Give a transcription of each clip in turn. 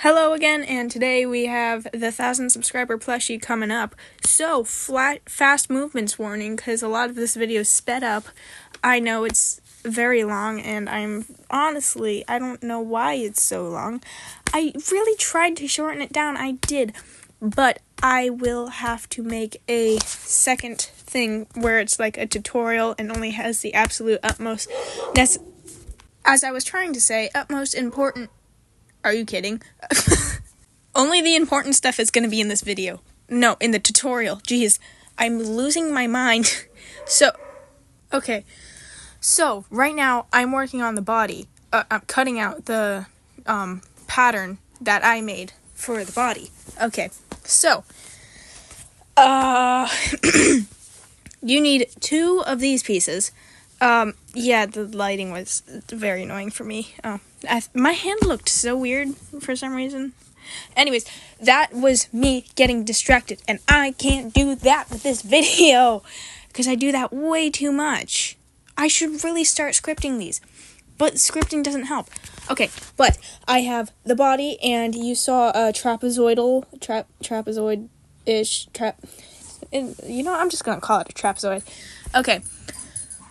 Hello again, and today we have the 1,000 subscriber plushie coming up. So, fast movements warning, because a lot of this video is sped up. I know it's very long, and I don't know why it's so long. I really tried to shorten it down, I did, but I will have to make a second thing where it's like a tutorial and only has the absolute utmost, as I was trying to say, utmost important. Are you kidding? Only the important stuff is going to be in this video. No, in the tutorial. Jeez, I'm losing my mind. Okay. So, right now, I'm working on the body. I'm cutting out the pattern that I made for the body. Okay, so, you need 2 of these pieces. Yeah, the lighting was very annoying for me. My hand looked so weird for some reason. Anyways, that was me getting distracted, and I can't do that with this video, because I do that way too much. I should really start scripting these, but scripting doesn't help. Okay, but I have the body, and you saw a trapezoid-ish, I'm just gonna call it a trapezoid. Okay.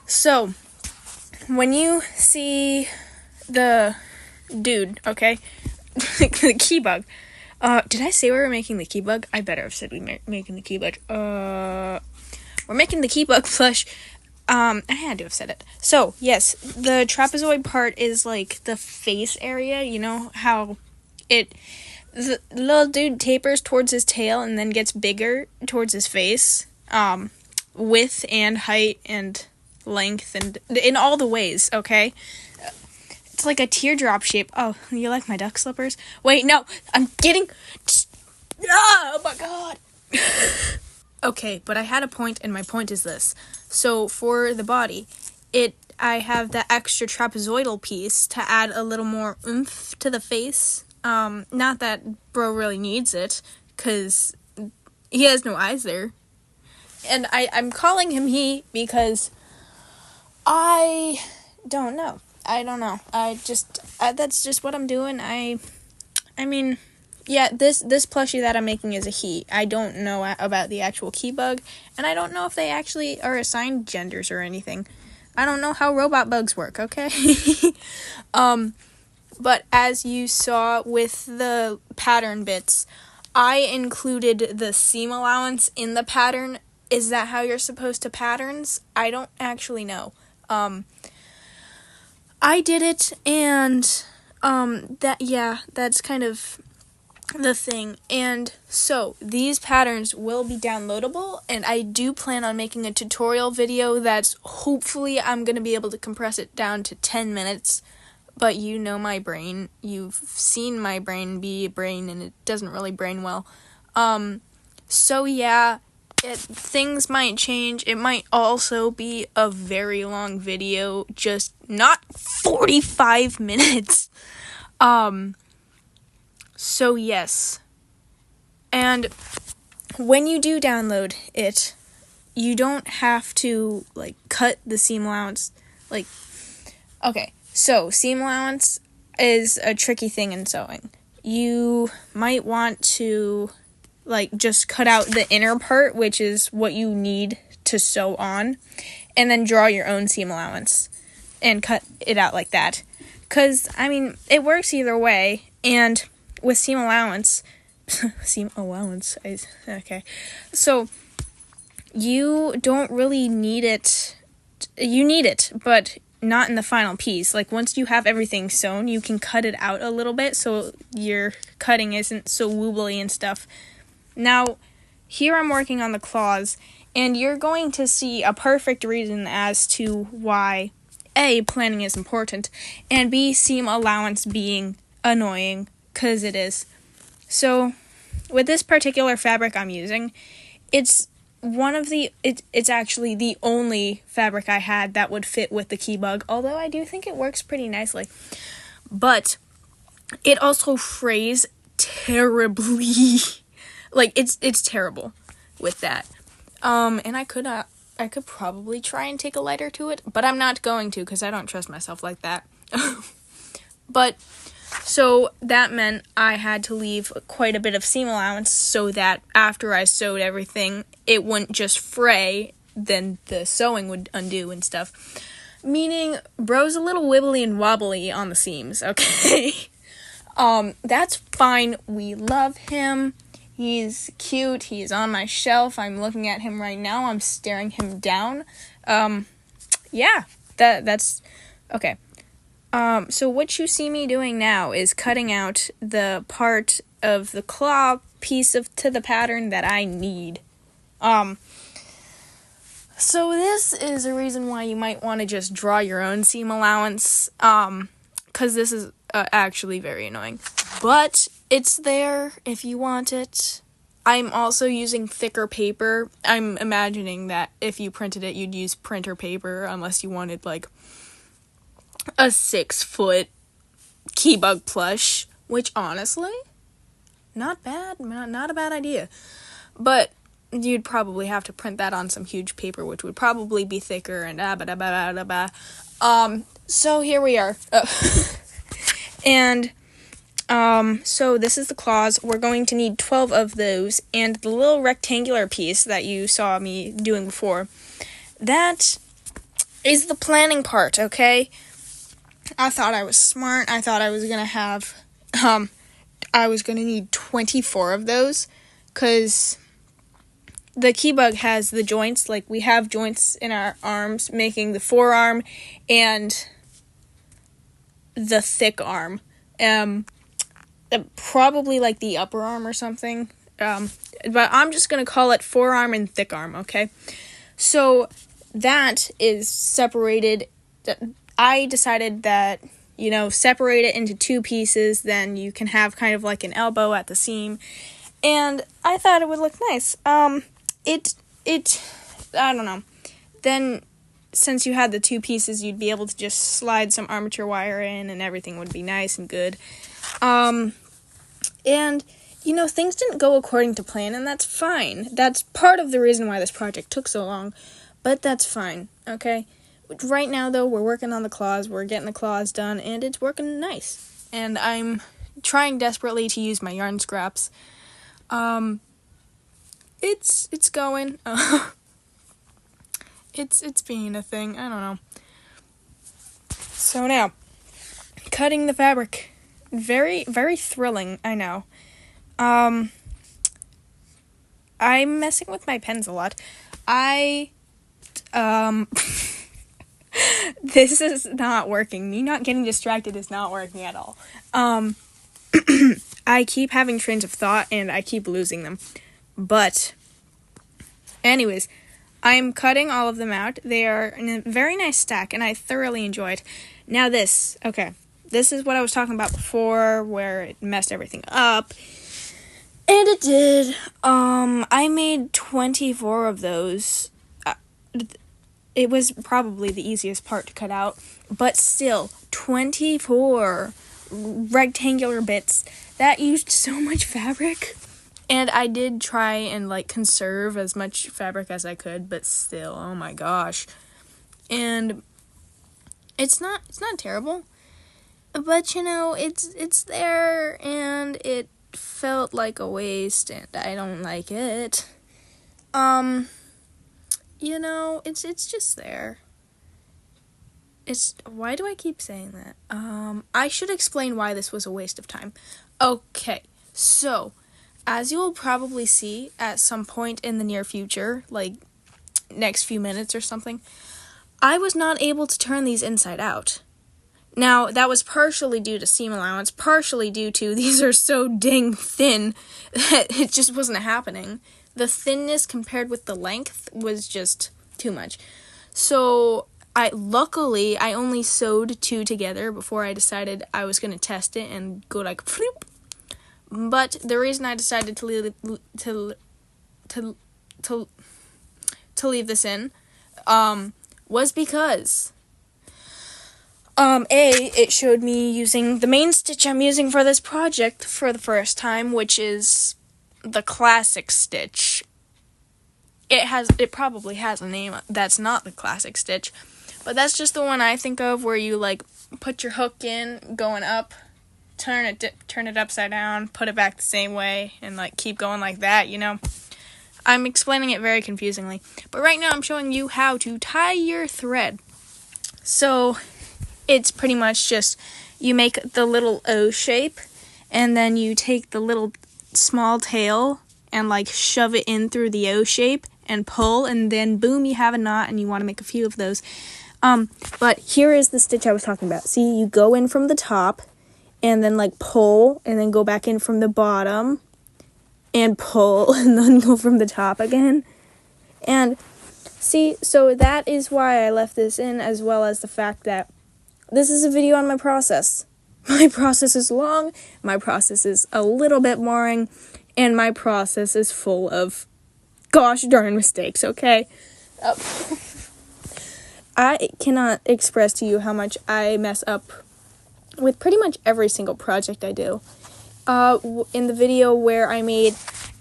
So, when you see the dude, okay, the Keybug, did I say we were making the Keybug? I better have said we were making the Keybug. We're making the Keybug plush. I had to have said it. So, yes, the trapezoid part is like the face area, you know, how the little dude tapers towards his tail and then gets bigger towards his face, width and height and length and in all the ways, okay? It's like a teardrop shape. Oh, you like my duck slippers? Wait, no, I'm getting... Oh my god! Okay, but I had a point, and my point is this. So, for the body, I have the extra trapezoidal piece to add a little more oomph to the face. Not that bro really needs it, because he has no eyes there. And I'm calling him he because I don't know. That's just what I'm doing. I mean, yeah, this plushie that I'm making is a he. I don't know about the actual Keybug, and I don't know if they actually are assigned genders or anything. I don't know how robot bugs work, okay? But as you saw with the pattern bits, I included the seam allowance in the pattern. Is that how you're supposed to patterns? I don't actually know. I did it, and, that's kind of the thing. And so, these patterns will be downloadable, and I do plan on making a tutorial video that's, hopefully, I'm going to be able to compress it down to 10 minutes, but you know my brain. You've seen my brain be a brain, and it doesn't really brain well. So yeah. Things might change. It might also be a very long video, just not 45 minutes. So yes. And when you do download it, you don't have to, cut the seam allowance. Okay, so seam allowance is a tricky thing in sewing. You might want to just cut out the inner part, which is what you need to sew on, and then draw your own seam allowance and cut it out like that. Because, it works either way, and with seam allowance, okay, so you don't really need it. You need it, but not in the final piece. Once you have everything sewn, you can cut it out a little bit so your cutting isn't so wobbly and stuff. Now, here I'm working on the claws, and you're going to see a perfect reason as to why, A, planning is important, and B, seam allowance being annoying, because it is. So, with this particular fabric I'm using, it's actually the only fabric I had that would fit with the Keybug, although I do think it works pretty nicely. But, it also frays terribly. It's terrible with that. And I could probably try and take a lighter to it, but I'm not going to, because I don't trust myself like that. But, So that meant I had to leave quite a bit of seam allowance so that after I sewed everything, it wouldn't just fray, then the sewing would undo and stuff. Meaning, bro's a little wibbly and wobbly on the seams, okay? That's fine. We love him. He's cute. He's on my shelf. I'm looking at him right now. I'm staring him down. Yeah, that's okay. So what you see me doing now is cutting out the part of the claw piece to the pattern that I need. So this is a reason why you might want to just draw your own seam allowance, because this is actually very annoying. But it's there if you want it. I'm also using thicker paper. I'm imagining that if you printed it, you'd use printer paper, unless you wanted, like, a 6-foot Keybug plush, which, honestly, not bad, not a bad idea. But you'd probably have to print that on some huge paper, which would probably be thicker, and so here we are. And so this is the claws. We're going to need 12 of those, and the little rectangular piece that you saw me doing before, that is the planning part, okay? I thought I was smart. I thought I was gonna have, I was gonna need 24 of those, because the Keybug has the joints, like we have joints in our arms, making the forearm and the thick arm. Probably like the upper arm or something. But I'm just gonna call it forearm and thick arm, okay? So that is separated. I decided that, separate it into 2 pieces, then you can have kind of like an elbow at the seam. And I thought it would look nice. I don't know. Then, since you had the 2 pieces, you'd be able to just slide some armature wire in and everything would be nice and good. And, things didn't go according to plan, and that's fine. That's part of the reason why this project took so long, but that's fine, okay? Right now, though, we're working on the claws, we're getting the claws done, and it's working nice. And I'm trying desperately to use my yarn scraps. It's going. It's being a thing, I don't know. So now, cutting the fabric. Very, very thrilling, I know. I'm messing with my pens a lot. This is not working. Me not getting distracted is not working at all. I keep having trains of thought, and I keep losing them. But, anyways, I'm cutting all of them out. They are in a very nice stack, and I thoroughly enjoy it. Now this, okay. This is what I was talking about before, where it messed everything up. And it did. I made 24 of those. It was probably the easiest part to cut out, but still, 24 rectangular bits. That used so much fabric. And I did try and, conserve as much fabric as I could, but still, oh my gosh. And it's not terrible, but, it's there, and it felt like a waste, and I don't like it. It's just there. Why do I keep saying that? I should explain why this was a waste of time. Okay, so, as you will probably see at some point in the near future, like next few minutes or something, I was not able to turn these inside out. Now, that was partially due to seam allowance, partially due to these are so dang thin that it just wasn't happening. The thinness compared with the length was just too much. So, luckily, I only sewed 2 together before I decided I was going to test it and go like, floop. But the reason I decided to leave this in, was because, it showed me using the main stitch I'm using for this project for the first time, which is the classic stitch. It probably has a name that's not the classic stitch, but that's just the one I think of where you, put your hook in going up turn it upside down, put it back the same way, and like keep going like that, you know. I'm explaining it very confusingly, but right now I'm showing you how to tie your thread. So it's pretty much just you make the little O shape, and then you take the little small tail and like shove it in through the O shape and pull, and then boom, you have a knot, and you want to make a few of those. But here is the stitch I was talking about. See, you go in from the top and then like pull, and then go back in from the bottom and pull, and then go from the top again. And see, so that is why I left this in, as well as the fact that this is a video on my process. My process is long, my process is a little bit boring, and my process is full of gosh darn mistakes, okay? I cannot express to you how much I mess up with pretty much every single project I do. In the video where I made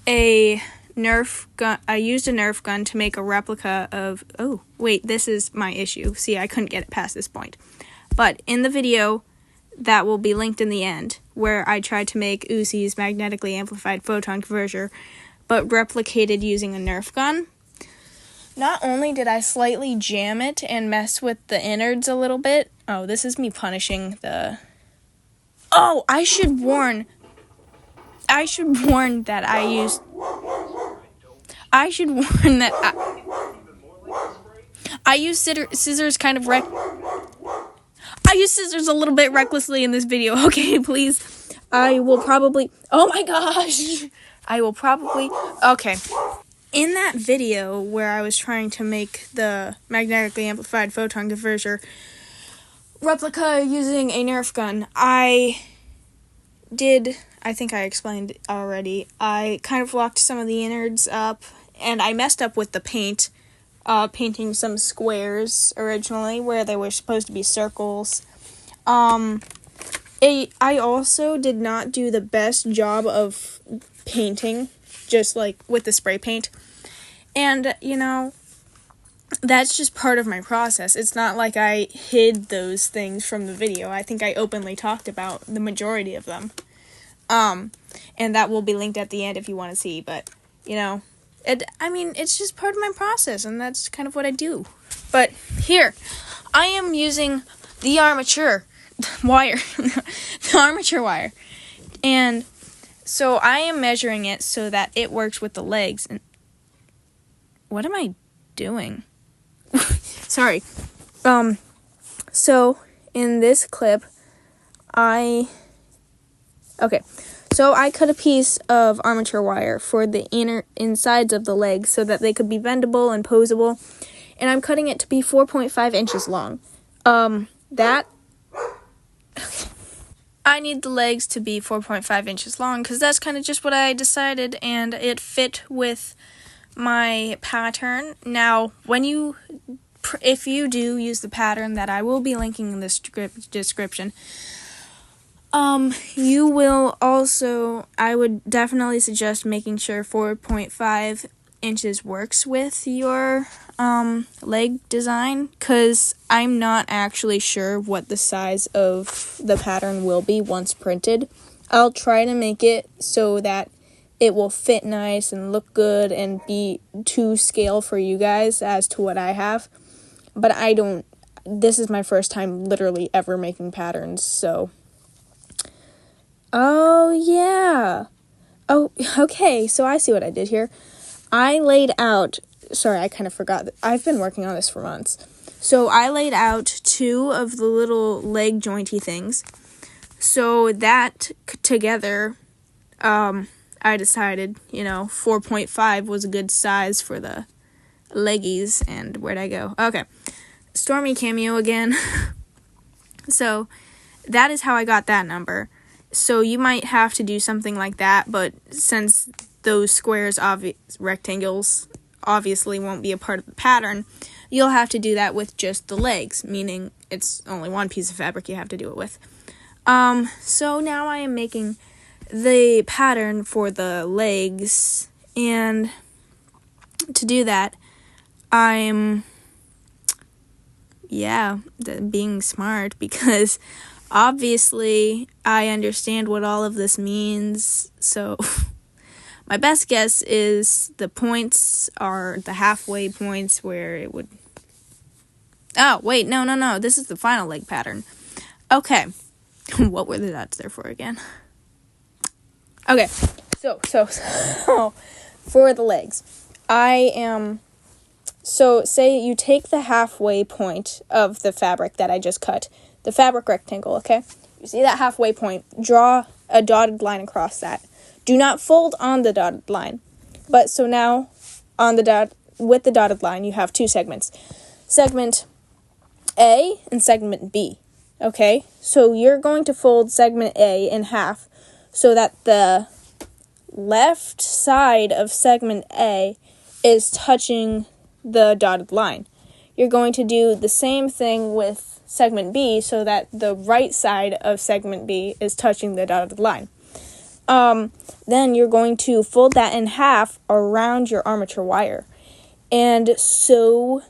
a Nerf gun, I used a Nerf gun to make a replica of, oh, wait, this is my issue. See, I couldn't get it past this point. But in the video that will be linked in the end, where I tried to make Uzzi's magnetically amplified photon converger, but replicated using a Nerf gun, not only did I slightly jam it and mess with the innards a little bit. Oh, this is me punishing the... Oh, I should warn that I used... I should warn that I use scissors kind of I use scissors a little bit recklessly in this video. Okay, please. I will probably... Oh my gosh! I will probably... Okay. In that video where I was trying to make the magnetically amplified photon converger replica using a Nerf gun, I think I explained already, I kind of locked some of the innards up, and I messed up with the paint, painting some squares originally where they were supposed to be circles. I also did not do the best job of painting, just like with the spray paint. And, you know, that's just part of my process. It's not like I hid those things from the video. I think I openly talked about the majority of them. And that will be linked at the end if you want to see, but, you know, it's just part of my process, and that's kind of what I do. But here, I am using the Armature wire, the Armature wire, and so I am measuring it so that it works with the legs. And what am I doing? Sorry. So in this clip, so I cut a piece of armature wire for the insides of the legs so that they could be bendable and posable, and I'm cutting it to be 4.5 inches long. I need the legs to be 4.5 inches long because that's kind of just what I decided, and it fit with my pattern. Now, if you do use the pattern that I will be linking in the description, you will also, I would definitely suggest making sure 4.5 inches works with your leg design, because I'm not actually sure what the size of the pattern will be once printed. I'll try to make it so that it will fit nice and look good and be to scale for you guys as to what I have. But this is my first time literally ever making patterns, so. Oh, yeah. Oh, okay, so I see what I did here. I laid out, sorry, I kind of forgot. I've been working on this for months. So I laid out 2 of the little leg jointy things. So that together, I decided, 4.5 was a good size for the leggies. And where'd I go? Okay. Stormy cameo again. So that is how I got that number. So you might have to do something like that, but since those squares, rectangles, obviously won't be a part of the pattern, you'll have to do that with just the legs, meaning it's only one piece of fabric you have to do it with. So now I am making the pattern for the legs, and to do that, I'm being smart, because Obviously, I understand what all of this means, so my best guess is the points are the halfway points where it would... Oh, wait, no, this is the final leg pattern. Okay, what were the dots there for again? Okay, so, for the legs, so say you take the halfway point of the fabric that I just cut, the fabric rectangle, okay? You see that halfway point, draw a dotted line across that. Do not fold on the dotted line. But so now, with the dotted line, you have two segments. Segment A and segment B, okay? So you're going to fold segment A in half so that the left side of segment A is touching the dotted line. You're going to do the same thing with segment B so that the right side of segment B is touching the dotted line. Then you're going to fold that in half around your armature wire and just sew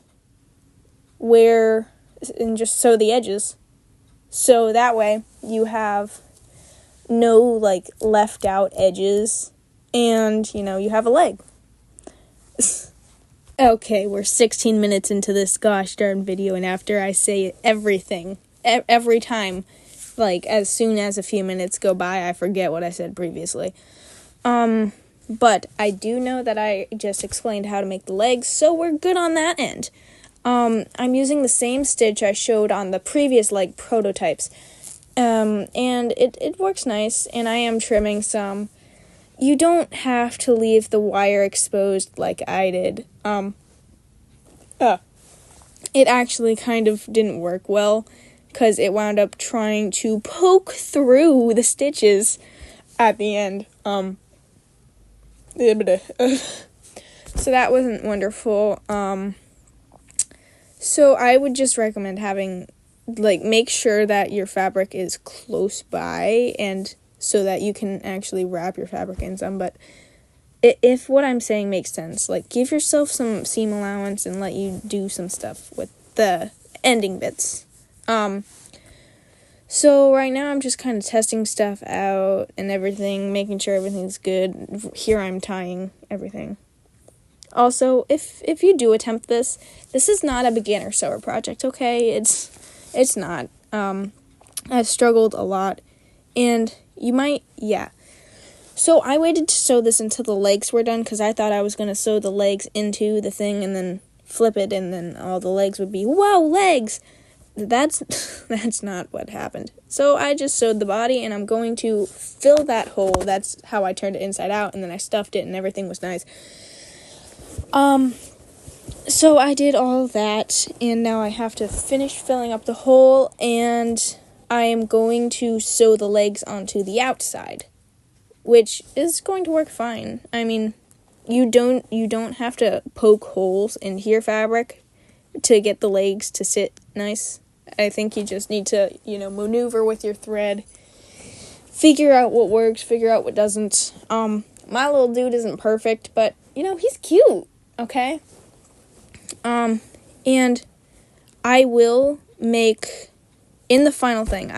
the edges. So that way you have no left out edges and you have a leg. Okay, we're 16 minutes into this gosh darn video, and after I say everything, every time, as soon as a few minutes go by, I forget what I said previously. But I do know that I just explained how to make the legs, so we're good on that end. I'm using the same stitch I showed on the previous leg prototypes, and it works nice, and I am trimming some. You don't have to leave the wire exposed like I did. It actually kind of didn't work well because it wound up trying to poke through the stitches at the end. So that wasn't wonderful. So I would just recommend having, make sure that your fabric is close by and so that you can actually wrap your fabric in some, but if what I'm saying makes sense, give yourself some seam allowance and let you do some stuff with the ending bits. So right now I'm just kind of testing stuff out and everything, making sure everything's good. Here I'm tying everything. Also, if you do attempt this is not a beginner sewer project, okay? It's not. I've struggled a lot, and you might, yeah. So I waited to sew this until the legs were done because I thought I was going to sew the legs into the thing and then flip it and then all the legs would be, whoa, legs! That's not what happened. So I just sewed the body and I'm going to fill that hole. That's how I turned it inside out, and then I stuffed it and everything was nice. So I did all that and now I have to finish filling up the hole and I am going to sew the legs onto the outside, which is going to work fine. I mean, you don't have to poke holes into your fabric to get the legs to sit nice. I think you just need to, maneuver with your thread, figure out what works, figure out what doesn't. My little dude isn't perfect, but, he's cute, okay? And I will make, in the final thing,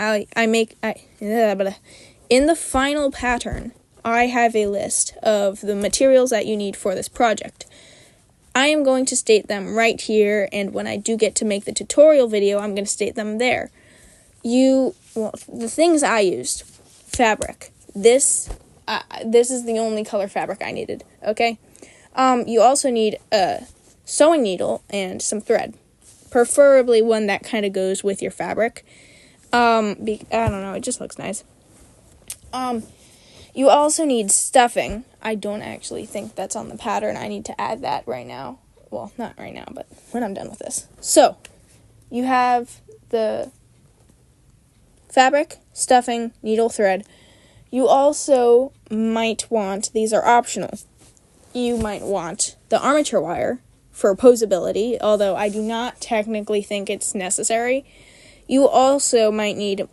in the final pattern, I have a list of the materials that you need for this project. I am going to state them right here, and when I do get to make the tutorial video, I'm going to state them there. The things I used. Fabric. This is the only color fabric I needed, okay? You also need a sewing needle and some thread. Preferably one that kind of goes with your fabric. I don't know, it just looks nice. You also need stuffing. I don't actually think that's on the pattern. I need to add that right now. Well, not right now, but when I'm done with this. So, you have the fabric, stuffing, needle, thread. You also might want, these are optional, you might want the armature wire for posability, although I do not technically think it's necessary. You also might need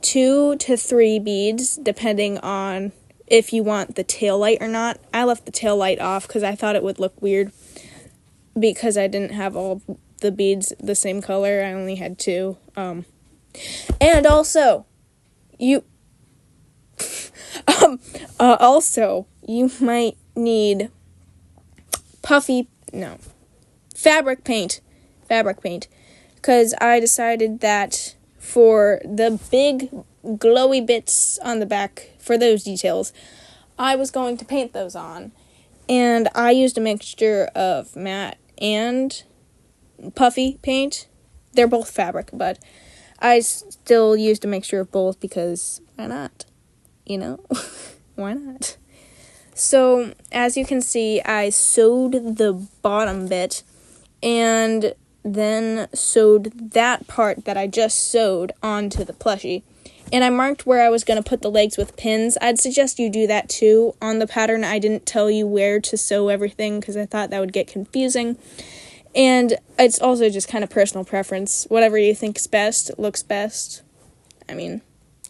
2 to 3 beads, depending on if you want the tail light or not. I left the tail light off because I thought it would look weird because I didn't have all the beads the same color. I only had 2. And also, you might need fabric paint, because I decided that for the big glowy bits on the back, for those details, I was going to paint those on, and I used a mixture of matte and puffy paint. They're both fabric, but I still used a mixture of both because why not? Why not? So, as you can see, I sewed the bottom bit and then sewed that part that I just sewed onto the plushie. And I marked where I was going to put the legs with pins. I'd suggest you do that too. On the pattern, I didn't tell you where to sew everything because I thought that would get confusing. And it's also just kind of personal preference. Whatever you think is best, looks best. I mean,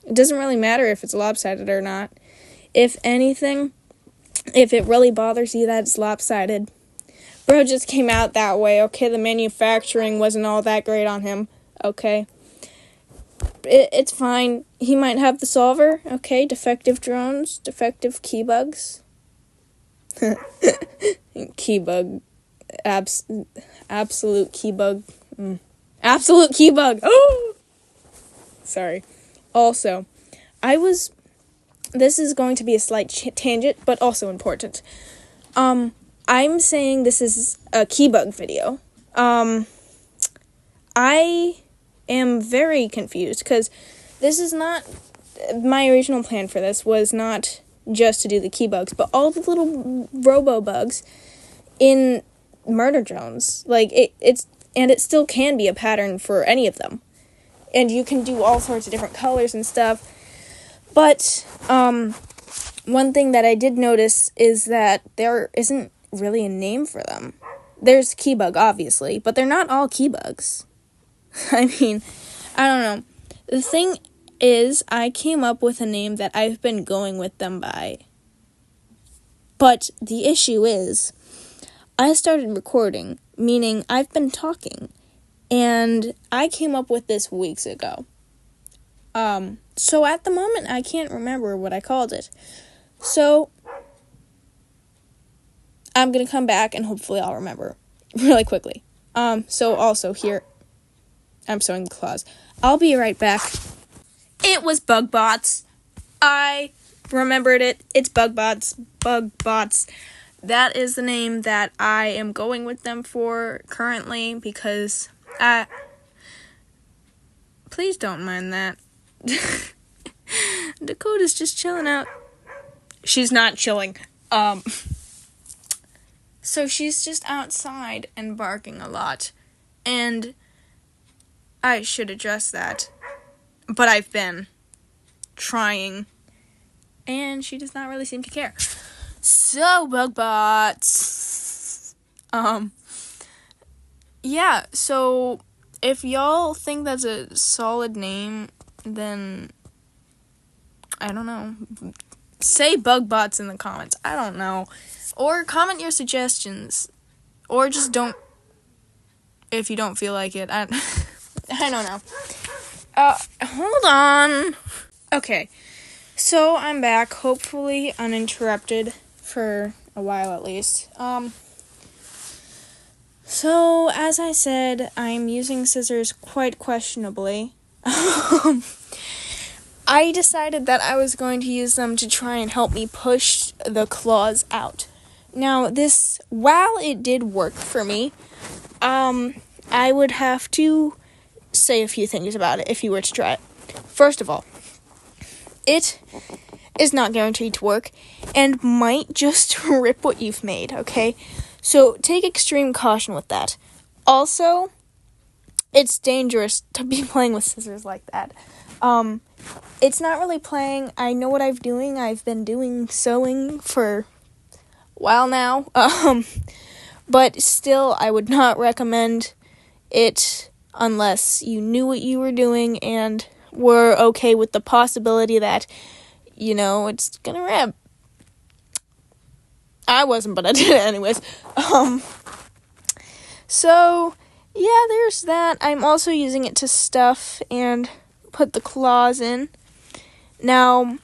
it doesn't really matter if it's lopsided or not. If anything, if it really bothers you that it's lopsided, bro just came out that way, okay? The manufacturing wasn't all that great on him, okay? It's fine. He might have the solver, okay? Defective drones, defective keybugs. Keybug. Absolute keybug. Absolute keybug. Oh! Sorry. Also, this is going to be a slight tangent, but also important. I'm saying this is a Keybug video. I am very confused, because this is not, my original plan for this was not just to do the Keybugs, but all the little robo-bugs in murder drones. Like, it still can be a pattern for any of them. And you can do all sorts of different colors and stuff. But, one thing that I did notice is that there isn't really a name for them. There's Keybug, obviously, but they're not all Keybugs. I mean, I don't know. The thing is, I came up with a name that I've been going with them by. But the issue is, I started recording, meaning I've been talking, and I came up with this weeks ago. So at the moment, I can't remember what I called it. So, I'm gonna come back and hopefully I'll remember really quickly. So also here, I'm sewing the claws. I'll be right back. It was Bug Bots. I remembered it. It's Bug Bots. Bug Bots. That is the name that I am going with them for currently because please don't mind that. Dakota's just chilling out. She's not chilling. So she's just outside and barking a lot. And I should address that. But I've been trying. And she does not really seem to care. So, Bug Bots. Yeah, so if y'all think that's a solid name, then I don't know. Say Bug Bots in the comments. I don't know. Or comment your suggestions. Or just don't, if you don't feel like it. I don't know. Hold on. Okay. So, I'm back, hopefully uninterrupted for a while at least. So, as I said, I'm using scissors quite questionably. I decided that I was going to use them to try and help me push the claws out. Now, while it did work for me, I would have to say a few things about it if you were to try it. First of all, it is not guaranteed to work and might just rip what you've made, okay? So take extreme caution with that. Also, it's dangerous to be playing with scissors like that. It's not really playing. I know what I'm doing. I've been doing sewing for a while now. But still, I would not recommend it unless you knew what you were doing and were okay with the possibility that, it's gonna rip. I wasn't, but I did it anyways. So, yeah, there's that. I'm also using it to stuff and put the claws in. Now,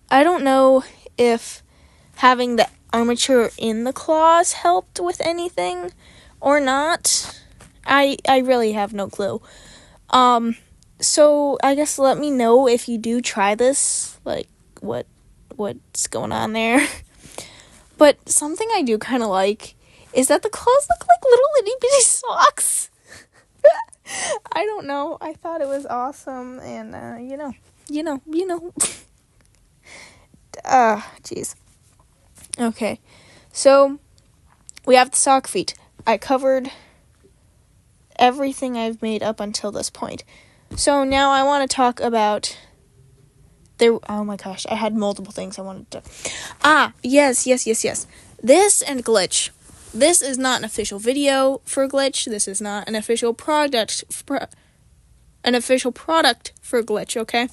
I don't know if having the armature in the claws helped with anything or not. I really have no clue. So I guess let me know if you do try this, like what's going on there. But something I do kind of like is that the claws look like little itty bitty socks. I don't know. I thought it was awesome, and you know. Jeez. Okay, so we have the sock feet. I covered everything I've made up until this point. So now I want to talk about oh my gosh, I had multiple things I wanted to. Yes. This and Glitch. This is not an official video for Glitch. This is not an official product for Glitch, okay?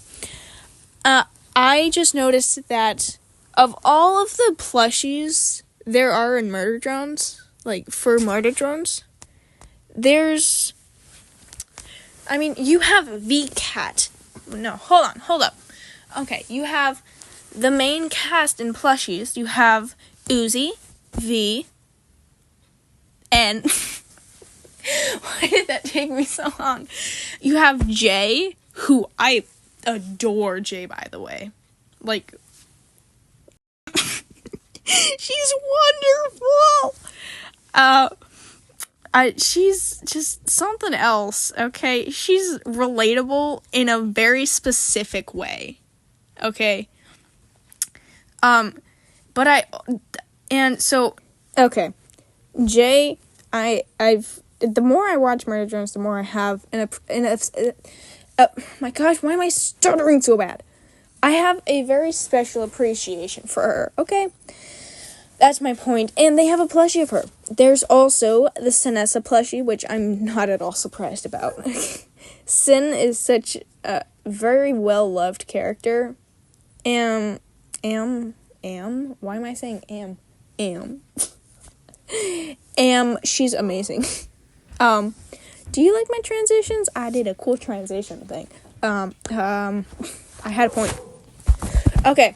I just noticed that of all of the plushies there are in Murder Drones, like for Murder Drones, you have V-Cat. No, hold up. Okay, you have the main cast in Plushies. You have Uzi, V, and why did that take me so long? You have Jay, who I adore Jay, by the way. Like, she's wonderful. She's just something else, okay? She's relatable in a very specific way, okay? Okay, Jay, the more I watch Murder Drones, the more I have my gosh, why am I stuttering so bad? I have a very special appreciation for her, okay? That's my point. And they have a plushie of her. There's also the Sinessa plushie, which I'm not at all surprised about. Sin is such a very well-loved character. Why am I saying she's amazing. Do you like my transitions? I did a cool transition thing. I had a point. Okay,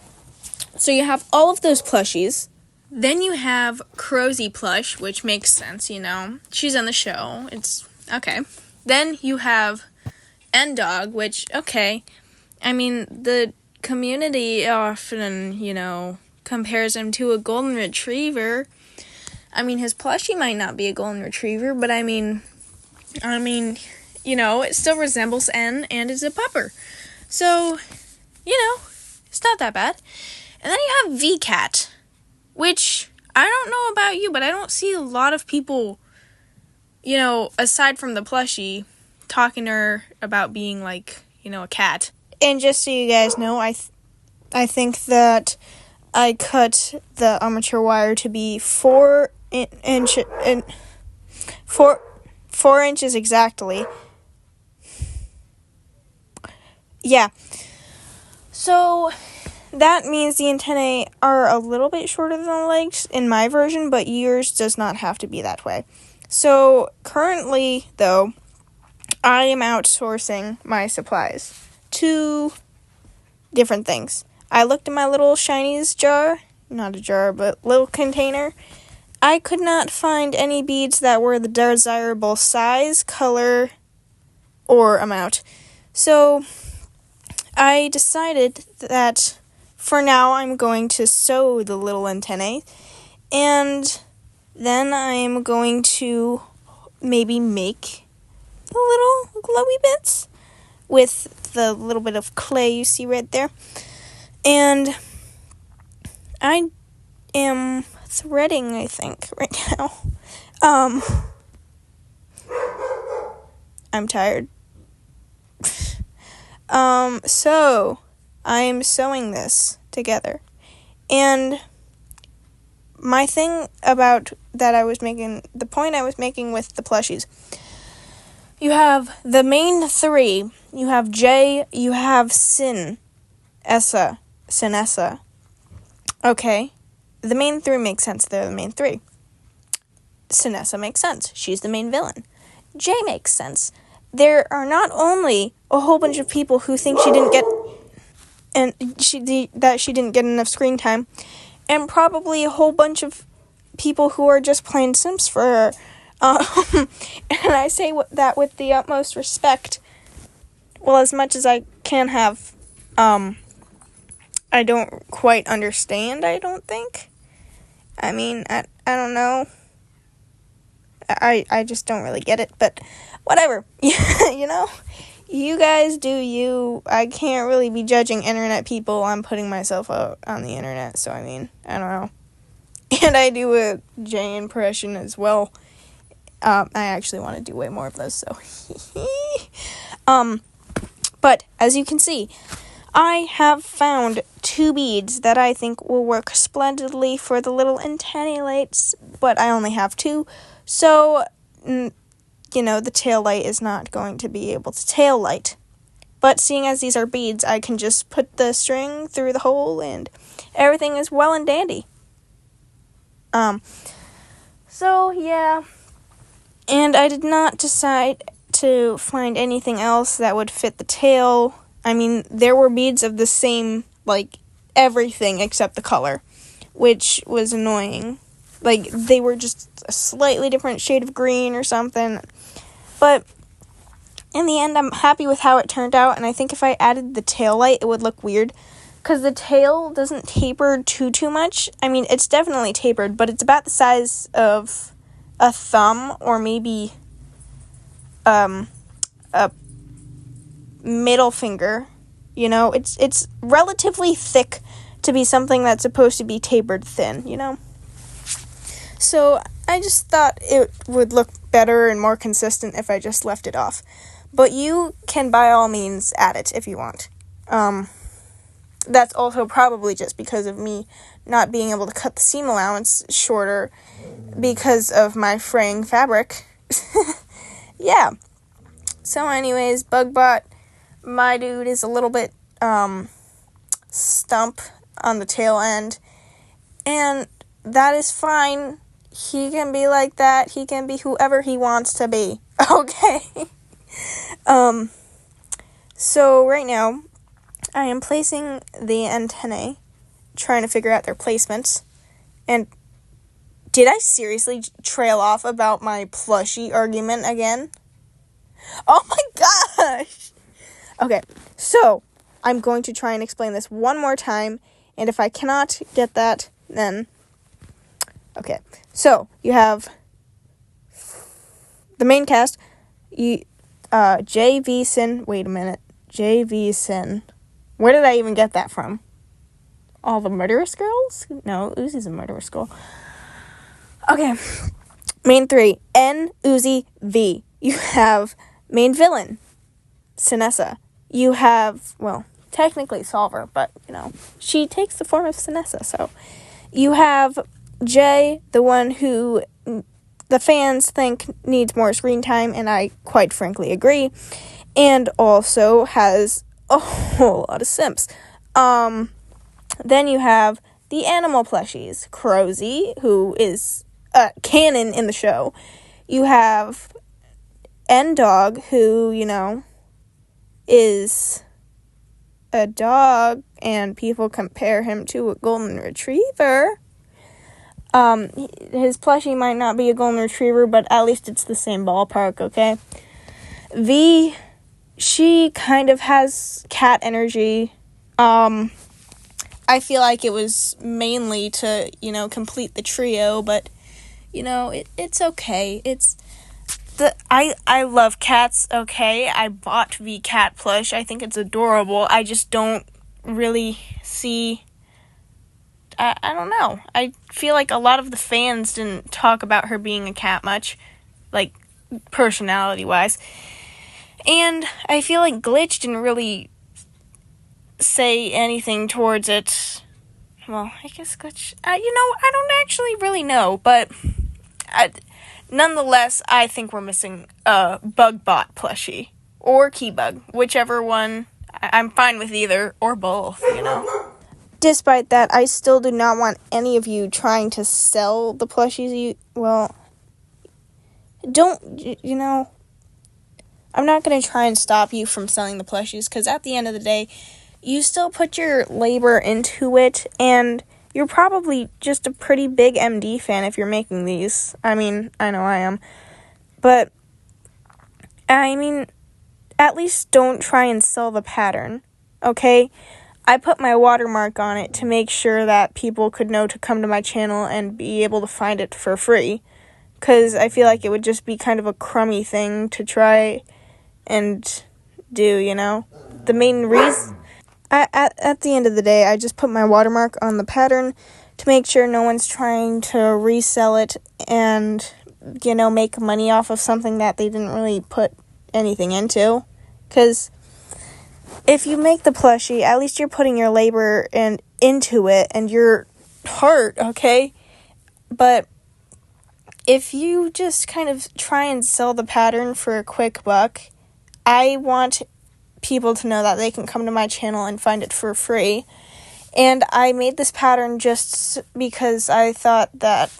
so you have all of those plushies. Then you have Crozzy Plush, which makes sense, you know. She's on the show. It's okay. Then you have N-Dog, which, okay. I mean, the community often, compares him to a golden retriever. I mean, his plushie might not be a golden retriever, but I mean, it still resembles N and is a pupper. So, it's not that bad. And then you have V-Cat, which I don't know about you, but I don't see a lot of people, aside from the plushie, talking to her about being like, a cat. And just so you guys know, I think that I cut the armature wire to be 4 inches exactly. Yeah. So that means the antennae are a little bit shorter than the legs in my version, but yours does not have to be that way. So currently, though, I am outsourcing my supplies to different things. I looked in my little Shinies jar, not a jar, but little container. I could not find any beads that were the desirable size, color, or amount. So I decided that for now I'm going to sew the little antennae, and then I'm going to maybe make the little glowy bits with the little bit of clay you see right there. And I am threading, I think, right now. I'm tired. So I am sewing this together. And my thing about that the point I was making with the plushies, you have the main three. You have J, you have Sinessa. Okay. The main three makes sense. They're the main three. Sinessa makes sense. She's the main villain. J makes sense. There are not only a whole bunch of people who think she didn't get that she didn't get enough screen time, and probably a whole bunch of people who are just plain simps for her. And I say that with the utmost respect. Well, as much as I can have. I don't quite understand, I don't think. I mean, I don't know. I just don't really get it, but whatever. You know? You guys do you. I can't really be judging internet people. I'm putting myself out on the internet, so I mean, I don't know. And I do a J impression as well. I actually want to do way more of those, so. But, as you can see, I have found 2 beads that I think will work splendidly for the little antennae lights, but I only have 2, so, you know, the tail light is not going to be able to tail light. But seeing as these are beads, I can just put the string through the hole and everything is well and dandy. So, yeah. And I did not decide to find anything else that would fit the tail. I mean, there were beads of the same, like, everything except the color, which was annoying. Like, they were just a slightly different shade of green or something. But in the end, I'm happy with how it turned out, and I think if I added the tail light, it would look weird, because the tail doesn't taper too much. I mean, it's definitely tapered, but it's about the size of a thumb, or maybe a middle finger. You know, it's relatively thick to be something that's supposed to be tapered thin, you know? So I just thought it would look better and more consistent if I just left it off. But you can by all means add it if you want. That's also probably just because of me not being able to cut the seam allowance shorter because of my fraying fabric. Yeah. So anyways, Bugbot, my dude, is a little bit stump on the tail end, and that is fine. He can be like that. He can be whoever he wants to be. Okay. So right now, I am placing the antennae, trying to figure out their placements, and did I seriously trail off about my plushie argument again? Oh my gosh! Okay, so I'm going to try and explain this one more time, and if I cannot get that, then... Okay, so you have the main cast, J.V. Sin. Wait a minute. J.V. Sin. Where did I even get that from? All the murderous girls? No, Uzi's a murderous girl. Okay, main 3, N, Uzi, V. You have main villain, Sinessa. You have, well, technically Solver, but, you know, she takes the form of Sinessa, so. You have Jay, the one who the fans think needs more screen time, and I quite frankly agree, and also has a whole lot of simps. Then you have the animal plushies, Crowsy, who is canon in the show. You have N-Dog, who, you know, is a dog, and people compare him to a golden retriever. His plushie might not be a golden retriever, but at least it's the same ballpark, okay? V, she kind of has cat energy. I feel like it was mainly to, you know, complete the trio, but, you know, it's okay. I love cats, okay? I bought V cat plush. I think it's adorable. I just don't really see... I don't know. I feel like a lot of the fans didn't talk about her being a cat much, like, personality-wise. And I feel like Glitch didn't really say anything towards it. Well, I guess Glitch... I don't actually really know, but... nonetheless, I think we're missing a Bugbot plushie. Or Keybug. Whichever one. I'm fine with either, or both, you know. Despite that, I still do not want any of you trying to sell the plushies don't, you know, I'm not going to try and stop you from selling the plushies, because at the end of the day, you still put your labor into it, and you're probably just a pretty big MD fan if you're making these. I mean, I know I am. But, I mean, at least don't try and sell the pattern, okay? I put my watermark on it to make sure that people could know to come to my channel and be able to find it for free, because I feel like it would just be kind of a crummy thing to try and do, you know? The main reason... At the end of the day, I just put my watermark on the pattern to make sure no one's trying to resell it and, you know, make money off of something that they didn't really put anything into. Because if you make the plushie, at least you're putting your labor into it and your heart, okay? But if you just kind of try and sell the pattern for a quick buck, I want people to know that they can come to my channel and find it for free. And I made this pattern just because I thought that,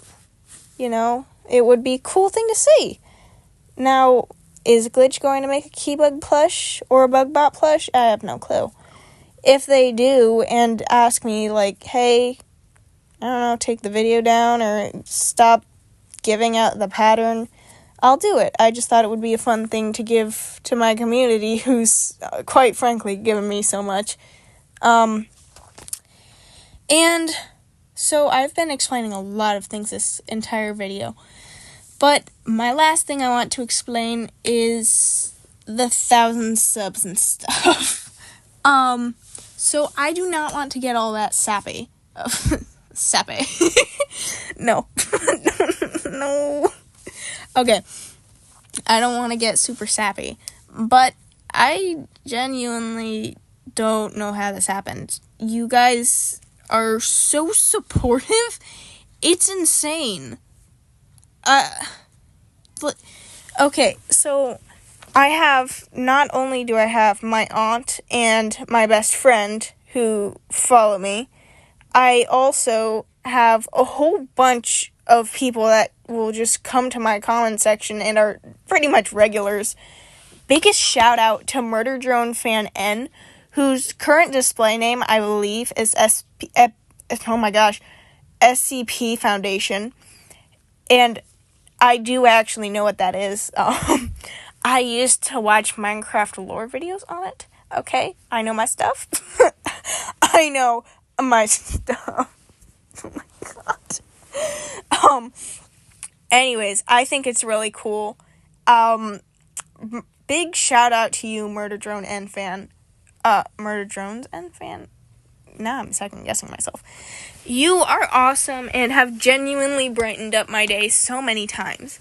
you know, it would be a cool thing to see. Now, is Glitch going to make a Keybug plush or a Bugbot plush? I have no clue. If they do and ask me, like, hey, I don't know, take the video down or stop giving out the pattern, I'll do it. I just thought it would be a fun thing to give to my community who's, quite frankly, given me so much. And so I've been explaining a lot of things this entire video. But my last thing I want to explain is the 1,000 subs and stuff. So I do not want to get all that sappy. Sappy. No. No. Okay, I don't want to get super sappy, but I genuinely don't know how this happened. You guys are so supportive, it's insane. Okay, so not only do I have my aunt and my best friend who follow me, I also have a whole bunch of people that will just come to my comment section and are pretty much regulars. Biggest shout out to Murder Drone Fan N, whose current display name, I believe, is SCP Foundation. And I do actually know what that is. I used to watch Minecraft lore videos on it. Okay, I know my stuff. I know my stuff. Oh my god. Anyways, I think it's really cool. Big shout out to you, Murder Drone N fan. Murder Drones N fan? Now I'm second guessing myself. You are awesome and have genuinely brightened up my day so many times.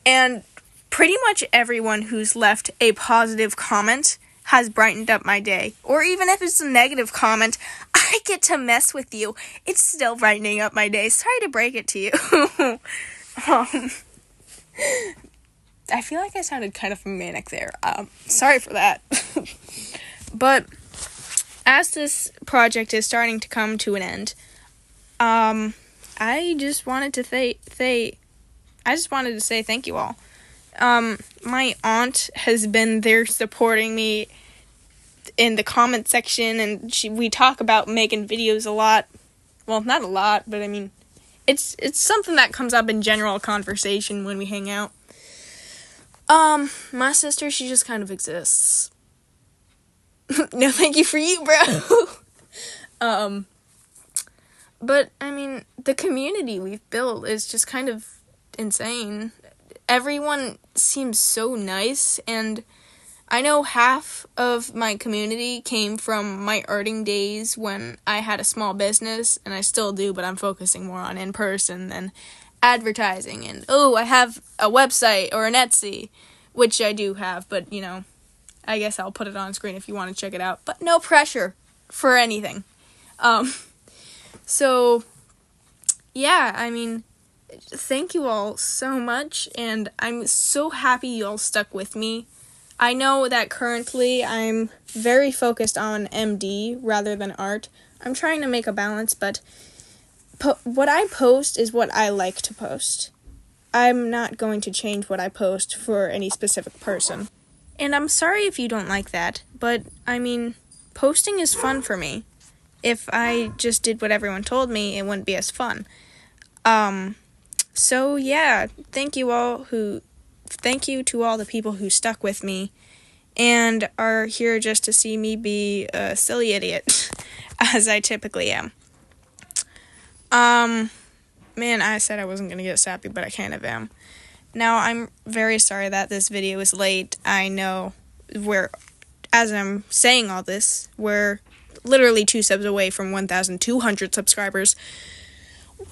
And pretty much everyone who's left a positive comment has brightened up my day. Or even if it's a negative comment, I get to mess with you. It's still brightening up my day. Sorry to break it to you. I feel like I sounded kind of manic there. Sorry for that. But as this project is starting to come to an end, I just wanted to say thank you all. My aunt has been there supporting me in the comment section, and we talk about making videos a lot. Well, not a lot, but I mean, it's something that comes up in general conversation when we hang out. My sister, she just kind of exists. No thank you for you, bro. But, I mean, the community we've built is just kind of insane. Everyone seems so nice, and I know half of my community came from my arting days when I had a small business, and I still do, but I'm focusing more on in-person than advertising, and, I have a website or an Etsy, which I do have, but, you know, I guess I'll put it on screen if you want to check it out, but no pressure for anything. So, yeah, I mean, thank you all so much, and I'm so happy you all stuck with me. I know that currently I'm very focused on MD rather than art. I'm trying to make a balance, but what I post is what I like to post. I'm not going to change what I post for any specific person. And I'm sorry if you don't like that, but I mean, posting is fun for me. If I just did what everyone told me, it wouldn't be as fun. So yeah, thank you to all the people who stuck with me and are here just to see me be a silly idiot, as I typically am. Man, I said I wasn't gonna get sappy, but I kind of am. Now, I'm very sorry that this video is late. I know as I'm saying all this, we're literally 2 subs away from 1,200 subscribers,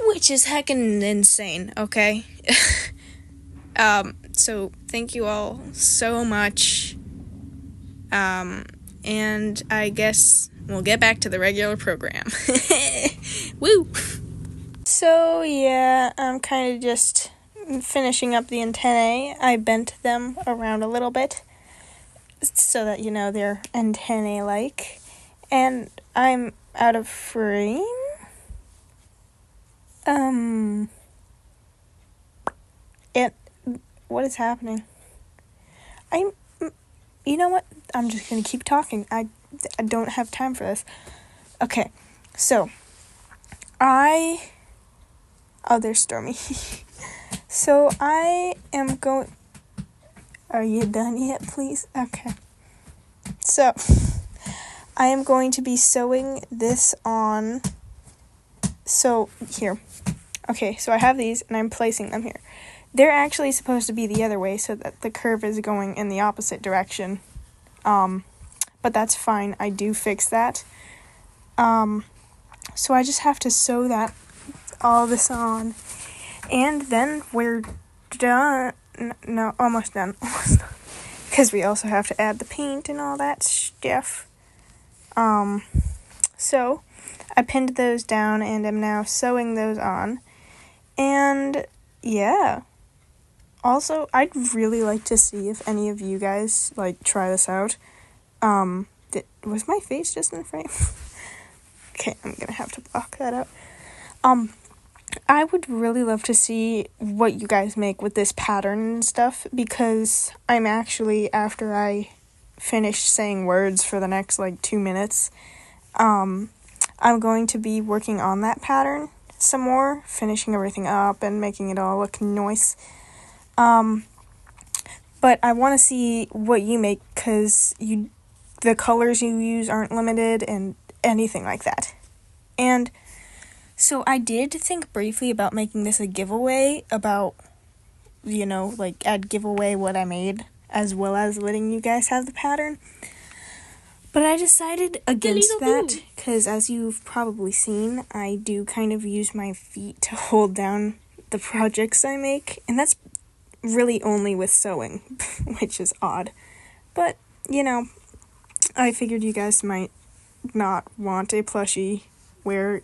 which is heckin' insane, okay? So thank you all so much. And I guess we'll get back to the regular program. Woo! So yeah, I'm kind of just finishing up the antennae. I bent them around a little bit so that, they're antennae-like. And I'm out of frame. What is happening? You know what? I'm just gonna keep talking. I don't have time for this. Okay, so there's Stormy. So I am going. Are you done yet, please? Okay. So I am going to be sewing this on. So here. Okay, so I have these and I'm placing them here. They're actually supposed to be the other way so that the curve is going in the opposite direction. But that's fine. I do fix that. So I just have to sew all this on. And then we're done. No, almost done. Because we also have to add the paint and all that stuff. So I pinned those down and am now sewing those on. And yeah. Also, I'd really like to see if any of you guys, try this out. Was my face just in frame? Okay, I'm gonna have to block that out. I would really love to see what you guys make with this pattern and stuff, because I'm actually, after I finish saying words for the next, 2 minutes, I'm going to be working on that pattern some more, finishing everything up and making it all look nice. But I want to see what you make, because the colors you use aren't limited and anything like that. And so I did think briefly about making this a giveaway about, I'd give away what I made as well as letting you guys have the pattern. But I decided against that, because as you've probably seen, I do kind of use my feet to hold down the projects I make, and that's really only with sewing, which is odd. But, I figured you guys might not want a plushie where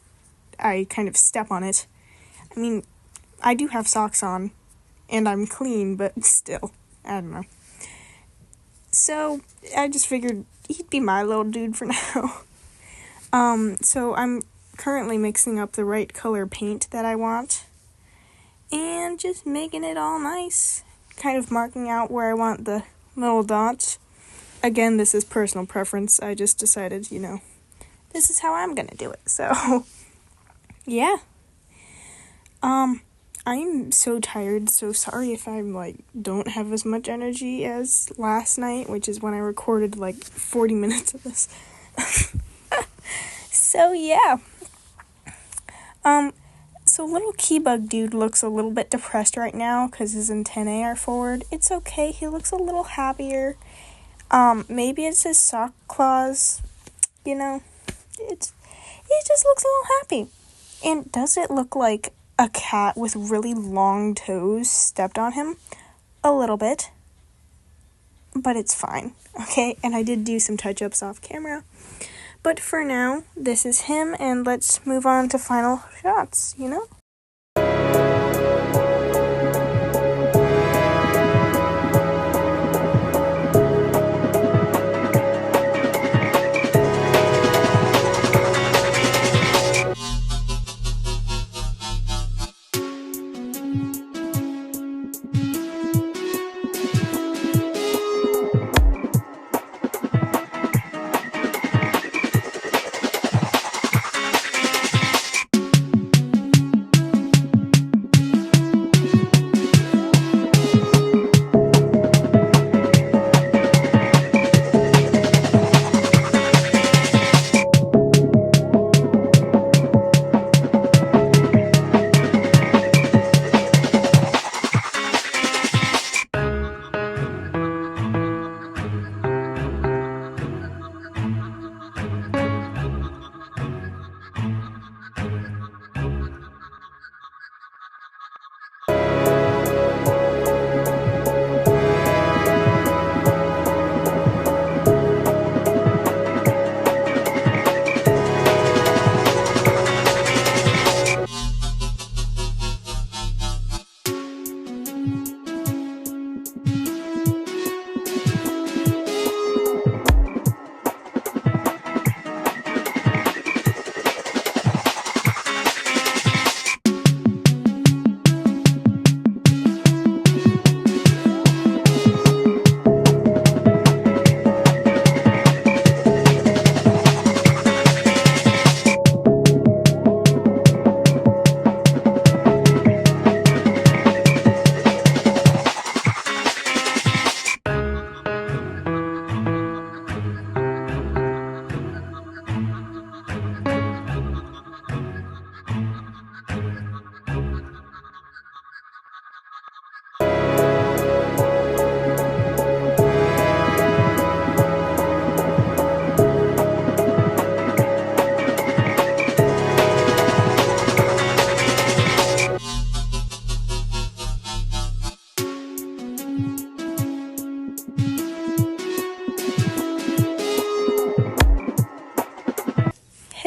I kind of step on it. I mean, I do have socks on, and I'm clean, but still, I don't know. So, I just figured he'd be my little dude for now. So I'm currently mixing up the right color paint that I want, and just making it all nice. Kind of marking out where I want the little dots. Again, this is personal preference. I just decided, this is how I'm gonna do it. So, yeah. I'm so tired, so sorry if I don't have as much energy as last night, which is when I recorded 40 minutes of this. So yeah. So little Keybug dude looks a little bit depressed right now because his antennae are forward. It's okay, he looks a little happier. Maybe it's his sock claws, it just looks a little happy. And does it look like a cat with really long toes stepped on him? A little bit. But it's fine, okay? And I did do some touch-ups off camera. But for now, this is him, and let's move on to final shots,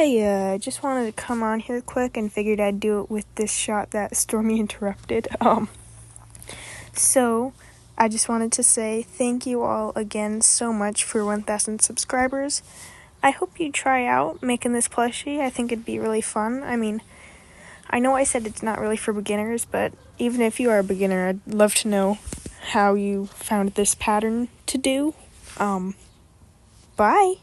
Hey, I just wanted to come on here quick and figured I'd do it with this shot that Stormy interrupted. So I just wanted to say thank you all again so much for 1,000 subscribers. I hope you try out making this plushie. I think it'd be really fun. I mean, I know I said it's not really for beginners, but even if you are a beginner, I'd love to know how you found this pattern to do. Bye!